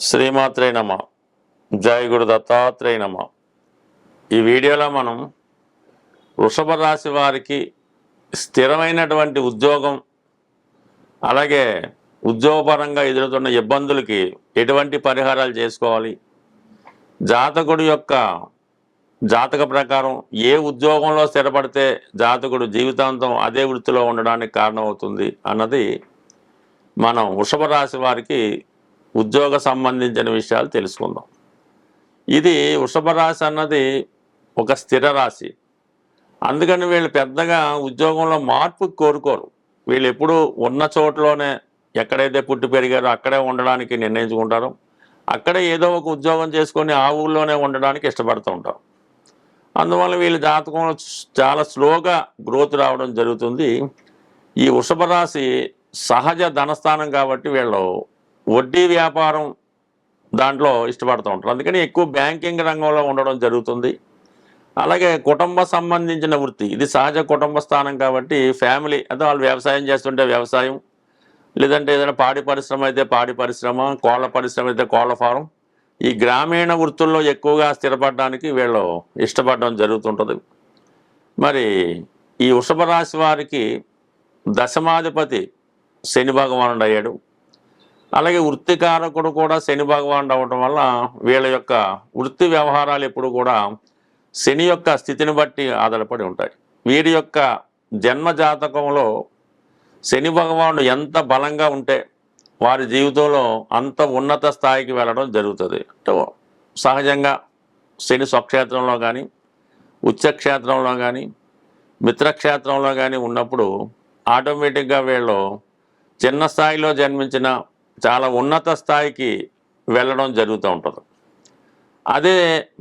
శ్రీమాత్రే నమ. జై గురు దత్తాత్రేయ నమ. ఈ వీడియోలో మనం వృషభ రాశి వారికి స్థిరమైనటువంటి ఉద్యోగం, అలాగే ఉద్యోగపరంగా ఎదురుతున్న ఇబ్బందులకి ఎటువంటి పరిహారాలు చేసుకోవాలి, జాతకుడి యొక్క జాతక ప్రకారం ఏ ఉద్యోగంలో స్థిరపడితే జాతకుడు జీవితాంతం అదే వృత్తిలో ఉండడానికి కారణమవుతుంది అన్నది మనం వృషభ రాశి వారికి ఉద్యోగ సంబంధించిన విషయాలు తెలుసుకుందాం. ఇది వృషభ రాశి అన్నది ఒక స్థిర రాశి. అందుకని వీళ్ళు పెద్దగా ఉద్యోగంలో మార్పు కోరుకోరు. వీళ్ళు ఎప్పుడు ఉన్న చోట్లోనే, ఎక్కడైతే పుట్టి పెరిగారో అక్కడే ఉండడానికి నిర్ణయించుకుంటారు. అక్కడే ఏదో ఒక ఉద్యోగం చేసుకొని ఆ ఊళ్ళోనే ఉండడానికి ఇష్టపడుతూ ఉంటారు. అందువల్ల వీళ్ళ జాతకంలో చాలా స్లోగా గ్రోత్ రావడం జరుగుతుంది. ఈ వృషభ రాశి సహజ ధనస్థానం కాబట్టి వీళ్ళు వడ్డీ వ్యాపారం దాంట్లో ఇష్టపడుతూ ఉంటారు. అందుకని ఎక్కువ బ్యాంకింగ్ రంగంలో ఉండడం జరుగుతుంది. అలాగే కుటుంబ సంబంధించిన వృత్తి, ఇది సహజ కుటుంబ స్థానం కాబట్టి ఫ్యామిలీ అంటే వాళ్ళు వ్యవసాయం చేస్తుంటే వ్యవసాయం, లేదంటే ఏదైనా పాడి పరిశ్రమ అయితే పాడి పరిశ్రమ, కోళ్ళ పరిశ్రమ అయితే కోళ్ళ ఫారం, ఈ గ్రామీణ వృత్తుల్లో ఎక్కువగా స్థిరపడడానికి వీళ్ళు ఇష్టపడడం జరుగుతుంటుంది. మరి ఈ వృషభ రాశి వారికి దశమాధిపతి శని భగవానుడు అయ్యాడు. అలాగే వృత్తికారకుడు కూడా శని భగవానుడు అవ్వటం వల్ల వీళ్ళ యొక్క వృత్తి వ్యవహారాలు ఎప్పుడు కూడా శని యొక్క స్థితిని బట్టి ఆధారపడి ఉంటాయి. వీరి యొక్క జన్మ జాతకంలో శని భగవానుడు ఎంత బలంగా ఉంటే వారి జీవితంలో అంత ఉన్నత స్థాయికి వెళ్ళడం జరుగుతుంది. అంటే సహజంగా శని స్వక్షేత్రంలో కానీ, ఉచ్చక్షేత్రంలో కానీ, మిత్రక్షేత్రంలో కానీ ఉన్నప్పుడు ఆటోమేటిక్గా వీళ్ళు చిన్న స్థాయిలో జన్మించిన చాలా ఉన్నత స్థాయికి వెళ్ళడం జరుగుతూ ఉంటుంది. అదే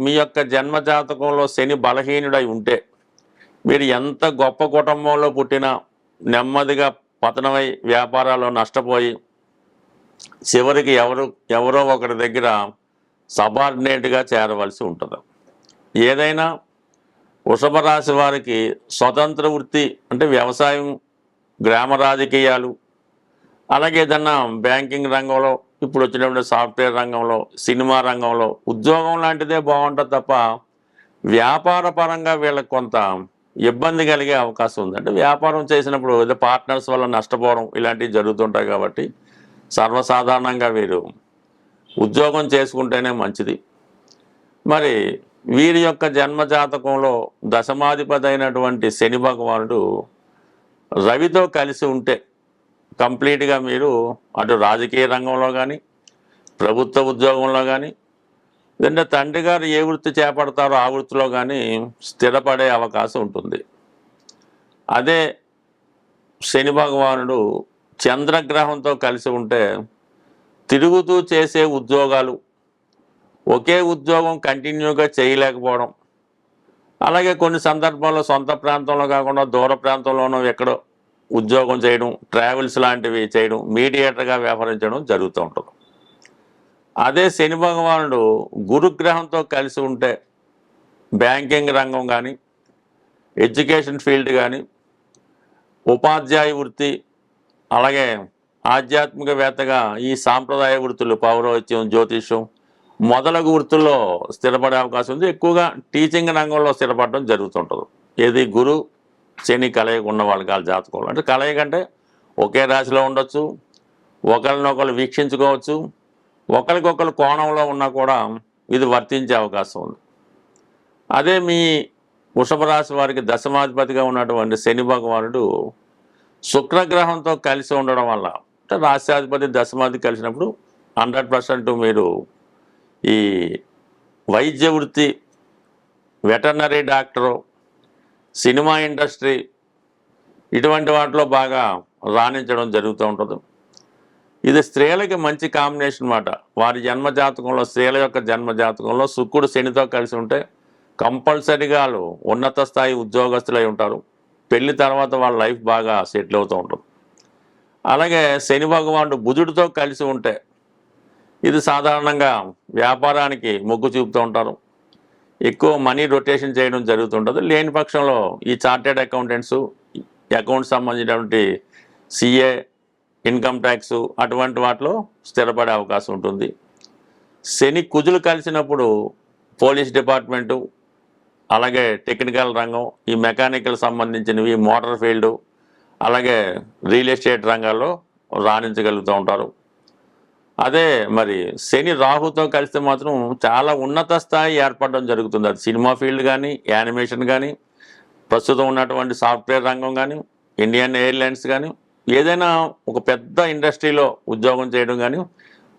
మీ యొక్క జన్మ జాతకంలో శని బలహీనుడై ఉంటే మీరు ఎంత గొప్ప కుటుంబంలో పుట్టినా నెమ్మదిగా పతనమై వ్యాపారాల్లో నష్టపోయి చివరికి ఎవరో ఒకరి దగ్గర సబార్డినేట్గా చేరవలసి ఉంటుంది. ఏదైనా వృషభ రాశి వారికి స్వతంత్ర వృత్తి అంటే వ్యవసాయం, గ్రామ రాజకీయాలు, అలాగే ఏదన్నా బ్యాంకింగ్ రంగంలో, ఇప్పుడు వచ్చినప్పుడు సాఫ్ట్వేర్ రంగంలో, సినిమా రంగంలో ఉద్యోగం లాంటిదే బాగుంటుంది తప్ప వ్యాపార పరంగా వీళ్ళకి కొంత ఇబ్బంది కలిగే అవకాశం ఉంది. అంటే వ్యాపారం చేసినప్పుడు ఏదో పార్ట్నర్స్ వల్ల నష్టపోవడం ఇలాంటివి జరుగుతుంటాయి కాబట్టి సర్వసాధారణంగా వీరు ఉద్యోగం చేసుకుంటేనే మంచిది. మరి వీరి యొక్క జన్మజాతకంలో దశమాధిపతి అయినటువంటి శని భగవానుడు రవితో కలిసి ఉంటే కంప్లీట్గా మీరు అటు రాజకీయ రంగంలో కానీ, ప్రభుత్వ ఉద్యోగంలో కానీ, లేదంటే తండ్రి గారు ఏ వృత్తి చేపడతారో ఆ వృత్తిలో కానీ స్థిరపడే అవకాశం ఉంటుంది. అదే శని భగవానుడు చంద్రగ్రహంతో కలిసి ఉంటే తిరుగుతూ చేసే ఉద్యోగాలు, ఒకే ఉద్యోగం కంటిన్యూగా చేయలేకపోవడం, అలాగే కొన్ని సందర్భాల్లో సొంత ప్రాంతంలో కాకుండా దూర ప్రాంతంలోనూ ఎక్కడో ఉద్యోగం చేయడం, ట్రావెల్స్ లాంటివి చేయడం, మీడియేటర్గా వ్యవహరించడం జరుగుతూ ఉంటుంది. అదే శని భగవానుడు గురుగ్రహంతో కలిసి ఉంటే బ్యాంకింగ్ రంగం కానీ, ఎడ్యుకేషన్ ఫీల్డ్ కానీ, ఉపాధ్యాయ వృత్తి, అలాగే ఆధ్యాత్మికవేత్తగా ఈ సాంప్రదాయ వృత్తులు పౌరోహిత్యం, జ్యోతిష్యం మొదలగు వృత్తుల్లో స్థిరపడే అవకాశం ఉంది. ఎక్కువగా టీచింగ్ రంగంలో స్థిరపడడం జరుగుతుంటుంది. ఏది గురు శని కలయిక ఉన్న వాళ్ళకి ఆ జాతకంలో, అంటే కలయిక అంటే ఒకే రాశిలో ఉండొచ్చు, ఒకరినొకరు వీక్షించుకోవచ్చు, ఒకరికొకరు కోణంలో ఉన్నా కూడా ఇది వర్తించే అవకాశం ఉంది. అదే మీ వృషభ రాశి వారికి దశమాధిపతిగా ఉన్నటువంటి శని భగవానుడు శుక్రగ్రహంతో కలిసి ఉండడం వల్ల, అంటే రాశ్యాధిపతి దశమాధిపతి కలిసినప్పుడు 100% మీరు ఈ వైద్య వృత్తి, వెటర్నరీ డాక్టరు, సినిమా ఇండస్ట్రీ ఇటువంటి వాటిలో బాగా రాణించడం జరుగుతూ ఉంటుంది. ఇది స్త్రీలకి మంచి కాంబినేషన్ అన్నమాట. వారి జన్మజాతకంలో, స్త్రీల యొక్క జన్మజాతకంలో శుక్రుడు శనితో కలిసి ఉంటే కంపల్సరీగా వాళ్ళు ఉన్నత స్థాయి ఉద్యోగస్తులై ఉంటారు. పెళ్లి తర్వాత వాళ్ళ లైఫ్ బాగా సెటిల్ అవుతూ ఉంటుంది. అలాగే శని భగవానుడు బుధుడితో కలిసి ఉంటే ఇది సాధారణంగా వ్యాపారానికి మొగ్గు చూపుతూ ఉంటారు. ఎక్కువ మనీ రొటేషన్ చేయడం జరుగుతుంటుంది. లేని పక్షంలో ఈ చార్టెడ్ అకౌంటెంట్స్, అకౌంట్స్ సంబంధించినటువంటి సిఏ, ఇన్కమ్ ట్యాక్స్ అటువంటి వాటిలో స్థిరపడే అవకాశం ఉంటుంది. శని కుజులు కలిసినప్పుడు పోలీస్ డిపార్ట్మెంటు, అలాగే టెక్నికల్ రంగం, ఈ మెకానికల్ సంబంధించినవి, మోటార్ ఫీల్డు, అలాగే రియల్ ఎస్టేట్ రంగాల్లో రాణించగలుగుతూ ఉంటారు. అదే మరి శని రాహుతో కలిస్తే మాత్రం చాలా ఉన్నత స్థాయి ఏర్పడడం జరుగుతుంది. అది సినిమా ఫీల్డ్ కానీ, యానిమేషన్ కానీ, ప్రస్తుతం ఉన్నటువంటి సాఫ్ట్వేర్ రంగం కానీ, ఇండియన్ ఎయిర్లైన్స్ కానీ, ఏదైనా ఒక పెద్ద ఇండస్ట్రీలో ఉద్యోగం చేయడం కానీ,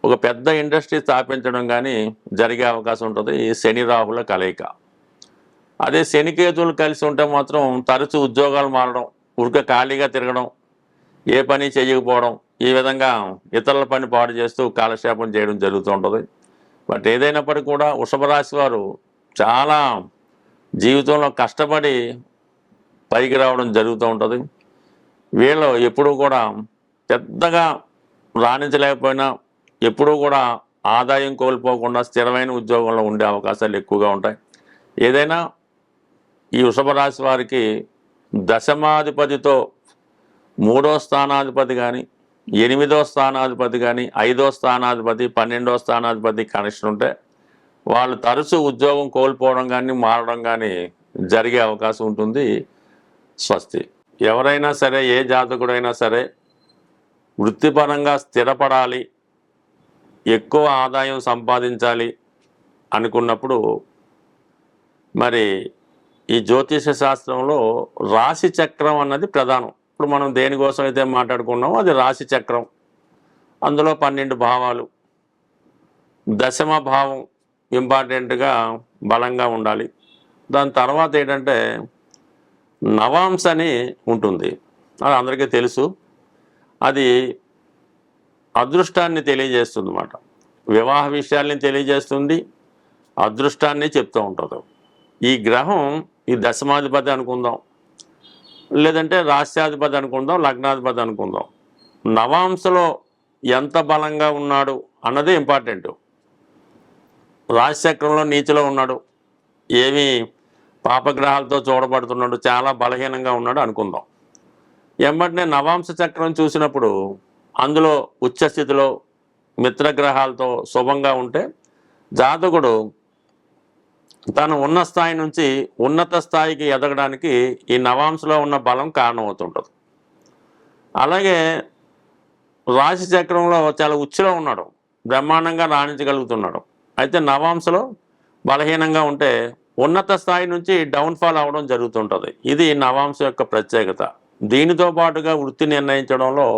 ఒక పెద్ద ఇండస్ట్రీ స్థాపించడం కానీ జరిగే అవకాశం ఉంటుంది ఈ శని రాహుల కలయిక. అదే శనికేతువులు కలిసి ఉంటే మాత్రం తరచూ ఉద్యోగాలు మారడం, ఖాళీగా తిరగడం, ఏ పని చేయకపోవడం, ఈ విధంగా ఇతరుల పని పాడు చేస్తూ కాలక్షేపం చేయడం జరుగుతూ ఉంటుంది. బట్ ఏదైనప్పటికీ కూడా వృషభ రాశి వారు చాలా జీవితంలో కష్టపడి పైకి రావడం జరుగుతూ ఉంటుంది. వీళ్ళు ఎప్పుడూ కూడా పెద్దగా రాణించలేకపోయినా ఎప్పుడూ కూడా ఆదాయం కోల్పోకుండా స్థిరమైన ఉద్యోగంలో ఉండే అవకాశాలు ఎక్కువగా ఉంటాయి. ఏదైనా ఈ వృషభ రాశి వారికి దశమాధిపతితో 3వ స్థానాధిపతి కానీ, 8వ స్థానాధిపతి కానీ, 5వ స్థానాధిపతి, 12వ స్థానాధిపతి కనెక్షన్ ఉంటే వాళ్ళు తరచూ ఉద్యోగం కోల్పోవడం కానీ, మారడం కానీ జరిగే అవకాశం ఉంటుంది. స్వస్తి. ఎవరైనా సరే, ఏ జాతకుడైనా సరే వృత్తిపరంగా స్థిరపడాలి, ఎక్కువ ఆదాయం సంపాదించాలి అనుకున్నప్పుడు మరి ఈ జ్యోతిష శాస్త్రంలో రాశి చక్రం అన్నది ప్రధానం. ఇప్పుడు మనం దేనికోసం అయితే మాట్లాడుకున్నామో అది రాశి చక్రం. అందులో 12 భావాలు, దశమ భావం ఇంపార్టెంట్గా బలంగా ఉండాలి. దాని తర్వాత ఏంటంటే నవాంశ అని ఉంటుంది, అది అందరికీ తెలుసు. అది అదృష్టాన్ని తెలియజేస్తుంది అన్నమాట. వివాహ విషయాల్ని తెలియజేస్తుంది, అదృష్టాన్ని చెప్తూ ఉంటుంది. ఈ గ్రహం ఈ దశమాధిపతి అనుకుందాం, లేదంటే రాష్ట్రాధిపతి అనుకుందాం, లగ్నాధిపతి అనుకుందాం. నవాంశలో ఎంత బలంగా ఉన్నాడు అన్నది ఇంపార్టెంట్. రాశిచక్రంలో నీచలో ఉన్నాడు, ఏమి పాపగ్రహాలతో చూడబడుతున్నాడు, చాలా బలహీనంగా ఉన్నాడు అనుకుందాం. వెంబటనే నవాంశ చక్రం చూసినప్పుడు అందులో ఉచ్చస్థితిలో మిత్రగ్రహాలతో శుభంగా ఉంటే జాతకుడు తను ఉన్న స్థాయి నుంచి ఉన్నత స్థాయికి ఎదగడానికి ఈ నవాంశలో ఉన్న బలం కారణమవుతుంటుంది. అలాగే రాశి చక్రంలో చాలా ఉచ్చులో ఉన్నాడు, బ్రహ్మాండంగా రాణించగలుగుతున్నాడు. అయితే నవాంశలో బలహీనంగా ఉంటే ఉన్నత స్థాయి నుంచి డౌన్ఫాల్ అవ్వడం జరుగుతుంటుంది. ఇది నవాంశ యొక్క ప్రత్యేకత. దీనితో పాటుగా వృత్తి నిర్ణయించడంలో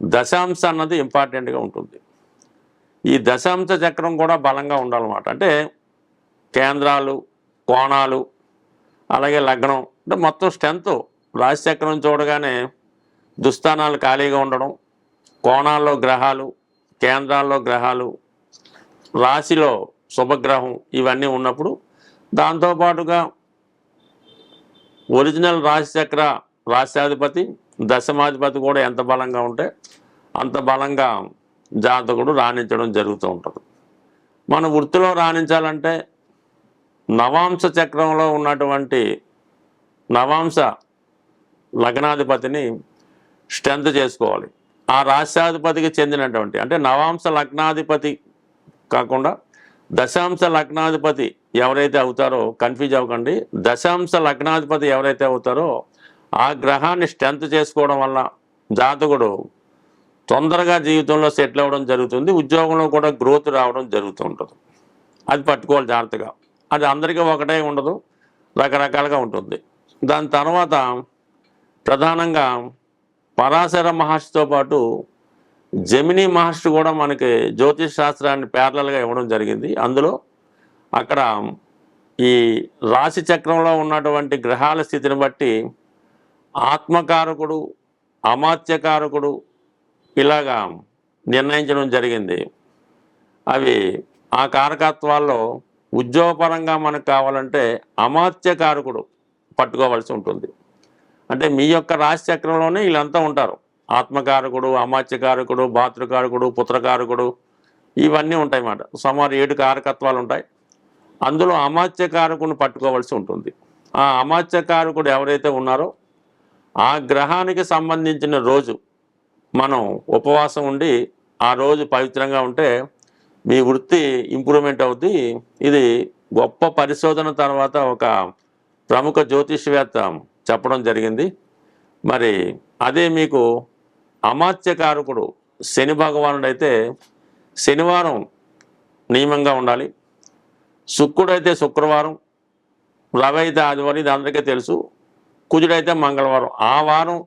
దశాంశ అన్నది ఇంపార్టెంట్గా ఉంటుంది. ఈ దశాంశ చక్రం కూడా బలంగా ఉండాలన్నమాట. అంటే కేంద్రాలు, కోణాలు, అలాగే లగ్నం, అంటే మొత్తం స్ట్రెంత్. రాశి చక్రం చూడగానే దుస్థానాలు ఖాళీగా ఉండడం, కోణాల్లో గ్రహాలు, కేంద్రాల్లో గ్రహాలు, రాశిలో శుభగ్రహం, ఇవన్నీ ఉన్నప్పుడు దాంతోపాటుగా ఒరిజినల్ రాశిచక్ర రాష్ట్రాధిపతి, దశమాధిపతి కూడా ఎంత బలంగా ఉంటే అంత బలంగా జాతకుడు రాణించడం జరుగుతూ ఉంటుంది. మన వృత్తిలో రాణించాలంటే నవాంశ చక్రంలో ఉన్నటువంటి నవాంశ లగ్నాధిపతిని స్ట్రెంత్ చేసుకోవాలి. ఆ రాష్ట్రాధిపతికి చెందినటువంటి, అంటే నవాంశ లగ్నాధిపతి కాకుండా దశాంశ లగ్నాధిపతి ఎవరైతే అవుతారో, కన్ఫ్యూజ్ అవ్వకండి, దశాంశ లగ్నాధిపతి ఎవరైతే అవుతారో ఆ గ్రహాన్ని స్ట్రెంత్ చేసుకోవడం వల్ల జాతకుడు తొందరగా జీవితంలో సెటిల్ అవ్వడం జరుగుతుంది. ఉద్యోగంలో కూడా గ్రోత్ రావడం జరుగుతూ ఉంటుంది. అది పట్టుకోవాలి జాగ్రత్తగా. అది అందరికీ ఒకటే ఉండదు, రకరకాలుగా ఉంటుంది. దాని తర్వాత ప్రధానంగా పరాశర మహర్షితో పాటు జమిని మహర్షి కూడా మనకి జ్యోతిష్ శాస్త్రాన్ని ప్యారలల్గా ఇవ్వడం జరిగింది. అందులో అక్కడ ఈ రాశి చక్రంలో ఉన్నటువంటి గ్రహాల స్థితిని బట్టి ఆత్మకారకుడు, అమాత్యకారకుడు ఇలాగా నిర్ణయించడం జరిగింది. అవి ఆ కారకత్వాల్లో ఉద్యోగపరంగా మనకు కావాలంటే అమాత్యకారకుడు పట్టుకోవాల్సి ఉంటుంది. అంటే మీ యొక్క రాశి చక్రంలోనే వీళ్ళంతా ఉంటారు. ఆత్మకారకుడు, అమాత్యకారకుడు, భాతృకారకుడు, పుత్రకారకుడు, ఇవన్నీ ఉంటాయి అన్నమాట. సుమారు 7 కారకత్వాలు ఉంటాయి. అందులో అమాత్యకారకుడిని పట్టుకోవాల్సి ఉంటుంది. ఆ అమాత్యకారకుడు ఎవరైతే ఉన్నారో ఆ గ్రహానికి సంబంధించిన రోజు మనం ఉపవాసం ఉండి ఆ రోజు పవిత్రంగా ఉంటే మీ వృత్తి ఇంప్రూవ్మెంట్ అవుద్ది. ఇది గొప్ప పరిశోధన తర్వాత ఒక ప్రముఖ జ్యోతిష్యవేత్త చెప్పడం జరిగింది. మరి అదే మీకు అమాత్యకారకుడు శని భగవానుడైతే శనివారం నియమంగా ఉండాలి. శుక్రుడైతే శుక్రవారం, రవి అయితే ఆదివారం, ఇది అందరికీ తెలుసు. కుజుడైతే మంగళవారం. ఆ వారం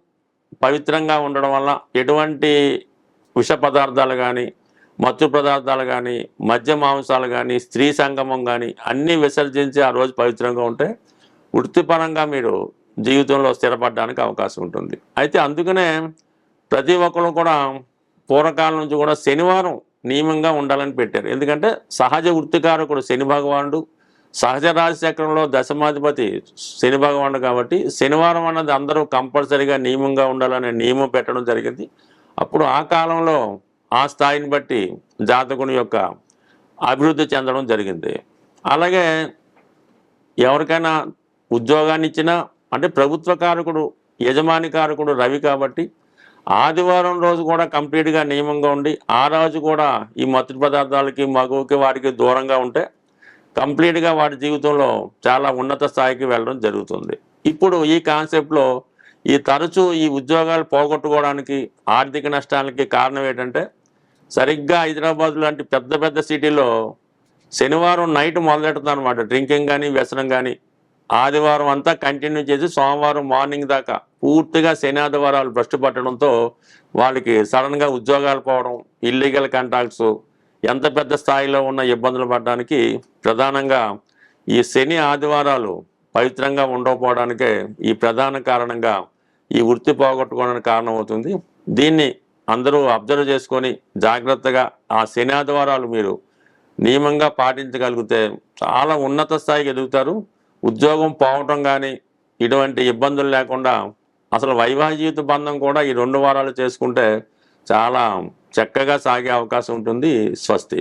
పవిత్రంగా ఉండడం వల్ల ఎటువంటి విష పదార్థాలు కానీ, మత్తు పదార్థాలు కానీ, మద్య మాంసాలు కానీ, స్త్రీ సంగమం కానీ అన్నీ విసర్జించి ఆ రోజు పవిత్రంగా ఉంటే వృత్తిపరంగా మీరు జీవితంలో స్థిరపడడానికి అవకాశం ఉంటుంది. అయితే అందుకనే ప్రతి ఒక్కరు కూడా పూర్వకాలం నుంచి కూడా శనివారం నియమంగా ఉండాలని పెట్టారు. ఎందుకంటే సహజ వృత్తికారకుడు శని భగవానుడు, సహజ రాశి చక్రంలో దశమాధిపతి శని భగవానుడు కాబట్టి శనివారం అన్నది అందరూ కంపల్సరీగా నియమంగా ఉండాలనే నియమం పెట్టడం జరిగింది. అప్పుడు ఆ కాలంలో ఆ స్థాయిని బట్టి జాతకుని యొక్క అభివృద్ధి చెందడం జరిగింది. అలాగే ఎవరికైనా ఉద్యోగాన్ని ఇచ్చినా అంటే ప్రభుత్వ కారకుడు యజమాని కారకుడు రవి కాబట్టి ఆదివారం రోజు కూడా కంప్లీట్గా నియమంగా ఉండి ఆ రోజు కూడా ఈ మత్తు పదార్థాలకి మగువకి వారికి దూరంగా ఉంటే కంప్లీట్గా వాడి జీవితంలో చాలా ఉన్నత స్థాయికి వెళ్ళడం జరుగుతుంది. ఇప్పుడు ఈ కాన్సెప్ట్లో ఈ తరచూ ఈ ఉద్యోగాలు పోగొట్టుకోవడానికి ఆర్థిక నష్టాలకి కారణం ఏంటంటే సరిగ్గా హైదరాబాద్ లాంటి పెద్ద పెద్ద సిటీలో శనివారం నైట్ మొదలెడుతుంది అనమాట డ్రింకింగ్ కానీ వ్యసనం కానీ. ఆదివారం అంతా కంటిన్యూ చేసి సోమవారం మార్నింగ్ దాకా పూర్తిగా శని ఆదివారాలు భ్రష్టు పట్టడంతో వాళ్ళకి సడన్గా ఉద్యోగాలు పోవడం, ఇల్లీగల్ కాంట్రాక్ట్స్, ఎంత పెద్ద స్థాయిలో ఉన్న ఇబ్బందులు పడడానికి ప్రధానంగా ఈ శని ఆదివారాలు పవిత్రంగా ఉండకపోవడానికే ఈ ప్రధాన కారణంగా ఈ వృత్తి పోగొట్టుకోవడానికి కారణం అవుతుంది. దీన్ని అందరూ అబ్జర్వ్ చేసుకొని జాగ్రత్తగా ఆ శని ఆదివారాలు మీరు నియమంగా పాటించగలిగితే చాలా ఉన్నత స్థాయికి ఎదుగుతారు. ఉద్యోగం పోవటం కానీ ఇటువంటి ఇబ్బందులు లేకుండా అసలు వైవాహిక జీవిత బంధం కూడా ఈ 2 వారాలు చేసుకుంటే చాలా చక్కగా సాగే అవకాశం ఉంటుంది. స్వస్తి.